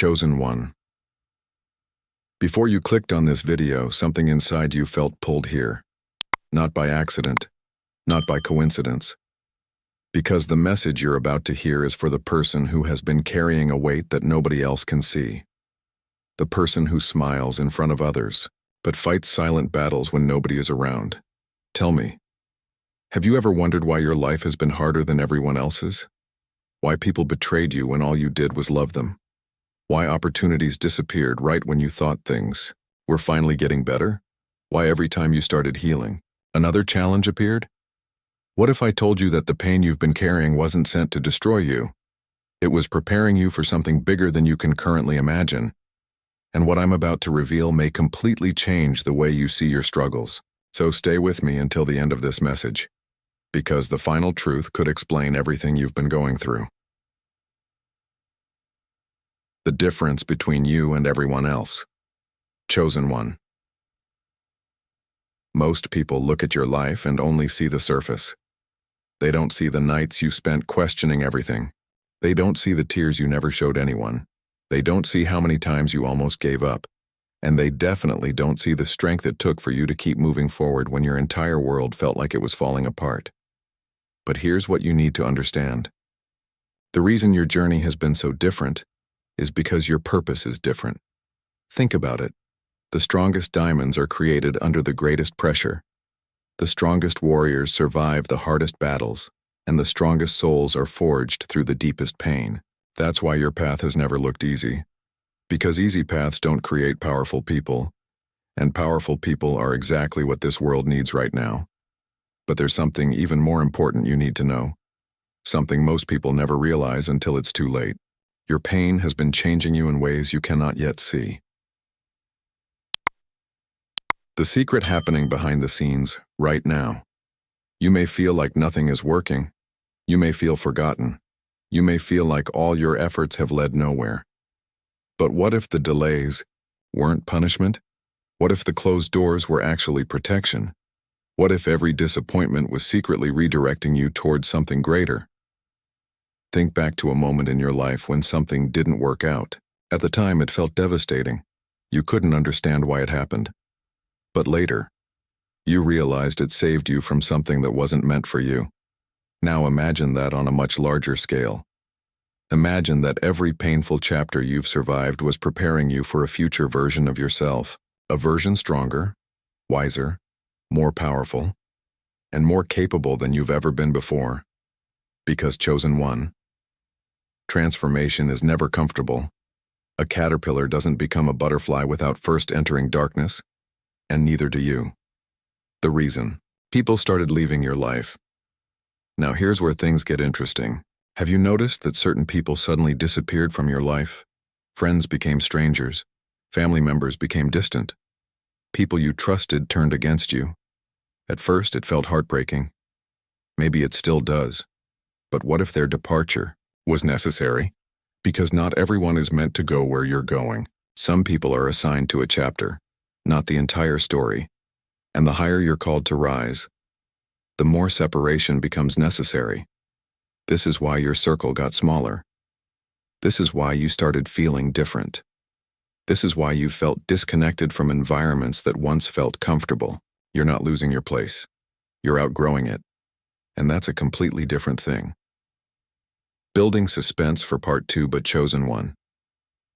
Chosen one. Before you clicked on this video, something inside you felt pulled here. Not by accident, not by coincidence. Because the message you're about to hear is for the person who has been carrying a weight that nobody else can see. The person who smiles in front of others, but fights silent battles when nobody is around. Tell me, have you ever wondered why your life has been harder than everyone else's? Why people betrayed you when all you did was love them? Why opportunities disappeared right when you thought things were finally getting better? Why every time you started healing, another challenge appeared? What if I told you that the pain you've been carrying wasn't sent to destroy you? It was preparing you for something bigger than you can currently imagine. And what I'm about to reveal may completely change the way you see your struggles. So stay with me until the end of this message, because the final truth could explain everything you've been going through. The difference between you and everyone else. Chosen one. Most people look at your life and only see the surface. They don't see the nights you spent questioning everything. They don't see the tears you never showed anyone. They don't see how many times you almost gave up. And they definitely don't see the strength it took for you to keep moving forward when your entire world felt like it was falling apart. But here's what you need to understand. The reason your journey has been so different is because your purpose is different. Think about it. The strongest diamonds are created under the greatest pressure. The strongest warriors survive the hardest battles, and the strongest souls are forged through the deepest pain. That's why your path has never looked easy. Because easy paths don't create powerful people, and powerful people are exactly what this world needs right now. But there's something even more important you need to know. Something most people never realize until it's too late. Your pain has been changing you in ways you cannot yet see. The secret happening behind the scenes, right now. You may feel like nothing is working. You may feel forgotten. You may feel like all your efforts have led nowhere. But what if the delays weren't punishment? What if the closed doors were actually protection? What if every disappointment was secretly redirecting you towards something greater? Think back to a moment in your life when something didn't work out. At the time, it felt devastating. You couldn't understand why it happened. But later, you realized it saved you from something that wasn't meant for you. Now imagine that on a much larger scale. Imagine that every painful chapter you've survived was preparing you for a future version of yourself. A version stronger, wiser, more powerful, and more capable than you've ever been before. Because chosen one. Transformation is never comfortable. A caterpillar doesn't become a butterfly without first entering darkness, and neither do you. The reason. People started leaving your life. Now here's where things get interesting. Have you noticed that certain people suddenly disappeared from your life? Friends became strangers. Family members became distant. People you trusted turned against you. At first it felt heartbreaking. Maybe it still does. But what if their departure was necessary? Because not everyone is meant to go where you're going. Some people are assigned to a chapter, not the entire story. And the higher you're called to rise, the more separation becomes necessary. This is why your circle got smaller. This is why you started feeling different. This is why you felt disconnected from environments that once felt comfortable. You're not losing your place. You're outgrowing it. And that's a completely different thing. Building suspense for part 2, but chosen one.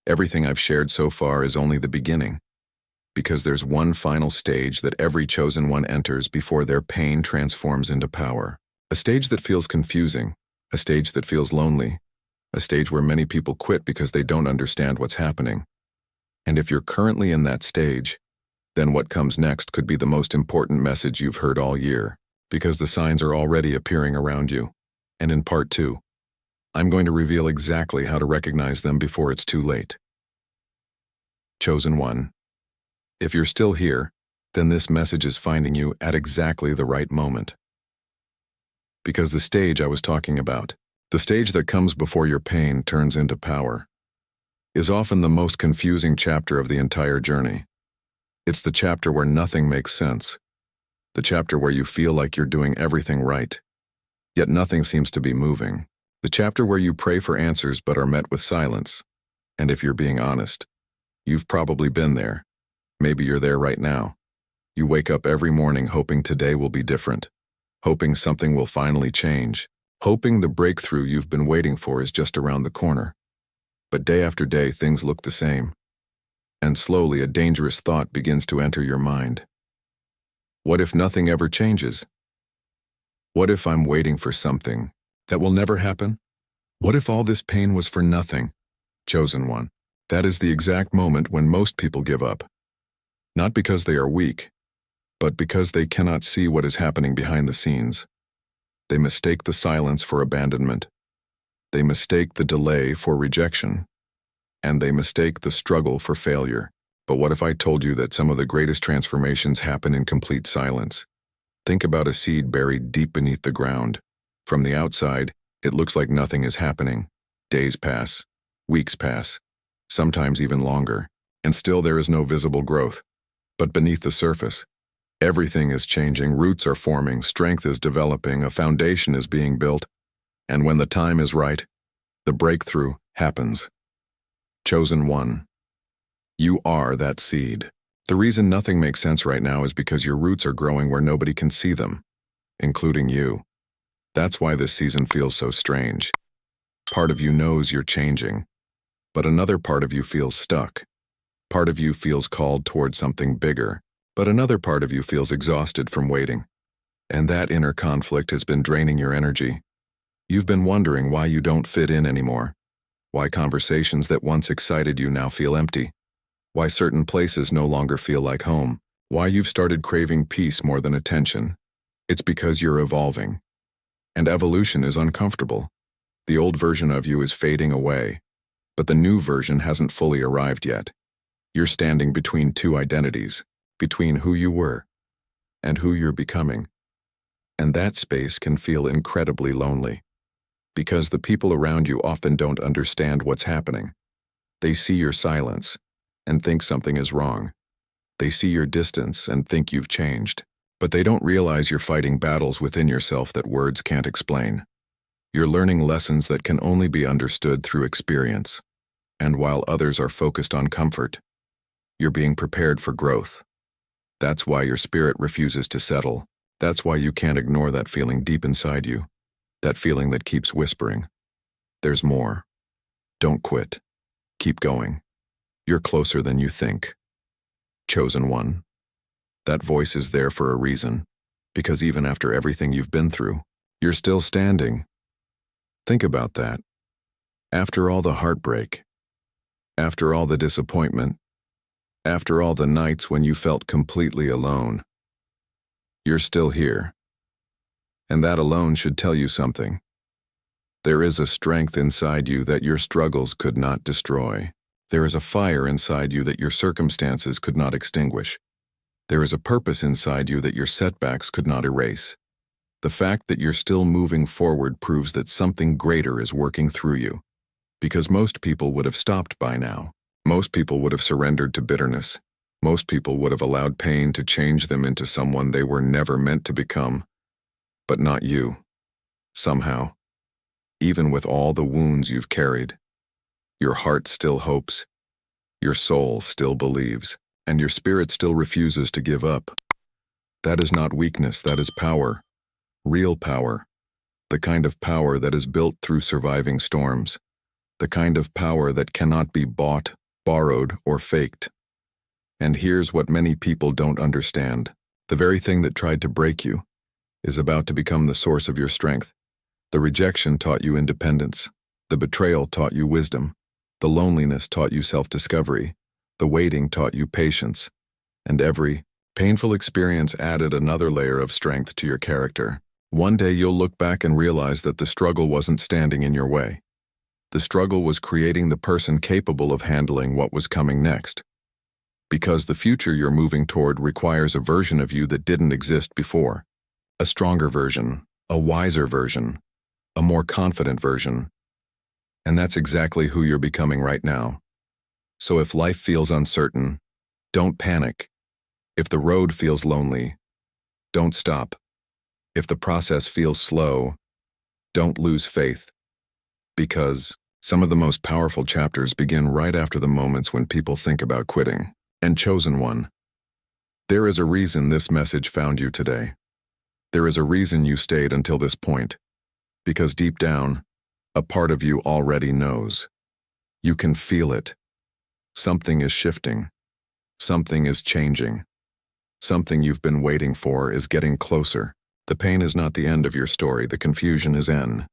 Everything I've shared so far is only the beginning. Because there's one final stage that every chosen one enters before their pain transforms into power. A stage that feels confusing, a stage that feels lonely, a stage where many people quit because they don't understand what's happening. And if you're currently in that stage, then what comes next could be the most important message you've heard all year, because the signs are already appearing around you. And in part 2, I'm going to reveal exactly how to recognize them before it's too late. Chosen one. If you're still here, then this message is finding you at exactly the right moment. Because the stage I was talking about, the stage that comes before your pain turns into power, is often the most confusing chapter of the entire journey. It's the chapter where nothing makes sense, the chapter where you feel like you're doing everything right, yet nothing seems to be moving, the chapter where you pray for answers but are met with silence, And if you're being honest, you've probably been there. Maybe you're there right now. You wake up every morning hoping today will be different, hoping something will finally change, hoping the breakthrough you've been waiting for is just around the corner. But day after day, things look the same. And slowly, a dangerous thought begins to enter your mind. What if nothing ever changes? What if I'm waiting for something that will never happen? What if all this pain was for nothing? Chosen one. That is the exact moment when most people give up. Not because they are weak, but because they cannot see what is happening behind the scenes. They mistake the silence for abandonment. They mistake the delay for rejection. And they mistake the struggle for failure. But what if I told you that some of the greatest transformations happen in complete silence? Think about a seed buried deep beneath the ground. From the outside, it looks like nothing is happening. Days pass, weeks pass, sometimes even longer, and still there is no visible growth. But beneath the surface, everything is changing, roots are forming, strength is developing, a foundation is being built, and when the time is right, the breakthrough happens. Chosen one. You are that seed. The reason nothing makes sense right now is because your roots are growing where nobody can see them, including you. That's why this season feels so strange. Part of you knows you're changing, but another part of you feels stuck. Part of you feels called toward something bigger, but another part of you feels exhausted from waiting. And that inner conflict has been draining your energy. You've been wondering why you don't fit in anymore, why conversations that once excited you now feel empty, why certain places no longer feel like home, why you've started craving peace more than attention. It's because you're evolving. And evolution is uncomfortable. The old version of you is fading away, but the new version hasn't fully arrived yet. You're standing between two identities, between who you were and who you're becoming. And that space can feel incredibly lonely, because the people around you often don't understand what's happening. They see your silence and think something is wrong. They see your distance and think you've changed, but they don't realize you're fighting battles within yourself that words can't explain. You're learning lessons that can only be understood through experience. And while others are focused on comfort, you're being prepared for growth. That's why your spirit refuses to settle. That's why you can't ignore that feeling deep inside you, that feeling that keeps whispering. There's more. Don't quit. Keep going. You're closer than you think. Chosen one. That voice is there for a reason, because even after everything you've been through, you're still standing. Think about that. After all the heartbreak, after all the disappointment, after all the nights when you felt completely alone, you're still here. And that alone should tell you something. There is a strength inside you that your struggles could not destroy. There is a fire inside you that your circumstances could not extinguish. There is a purpose inside you that your setbacks could not erase. The fact that you're still moving forward proves that something greater is working through you. Because most people would have stopped by now. Most people would have surrendered to bitterness. Most people would have allowed pain to change them into someone they were never meant to become. But not you. Somehow, even with all the wounds you've carried, your heart still hopes, your soul still believes, and your spirit still refuses to give up. That is not weakness, that is power. Real power. The kind of power that is built through surviving storms. The kind of power that cannot be bought, borrowed, or faked. And here's what many people don't understand. The very thing that tried to break you is about to become the source of your strength. The rejection taught you independence. The betrayal taught you wisdom. The loneliness taught you self-discovery. The waiting taught you patience. And every painful experience added another layer of strength to your character. One day you'll look back and realize that the struggle wasn't standing in your way. The struggle was creating the person capable of handling what was coming next. Because the future you're moving toward requires a version of you that didn't exist before. A stronger version, a wiser version, a more confident version. And that's exactly who you're becoming right now. So if life feels uncertain, don't panic. If the road feels lonely, don't stop. If the process feels slow, don't lose faith. Because Some of the most powerful chapters begin right after the moments when people think about quitting. And chosen one. There is a reason this message found you today. There is a reason you stayed until this point. Because deep down, a part of you already knows. You can feel it. Something is shifting. Something is changing. Something you've been waiting for is getting closer. The pain is not the end of your story, the confusion is in.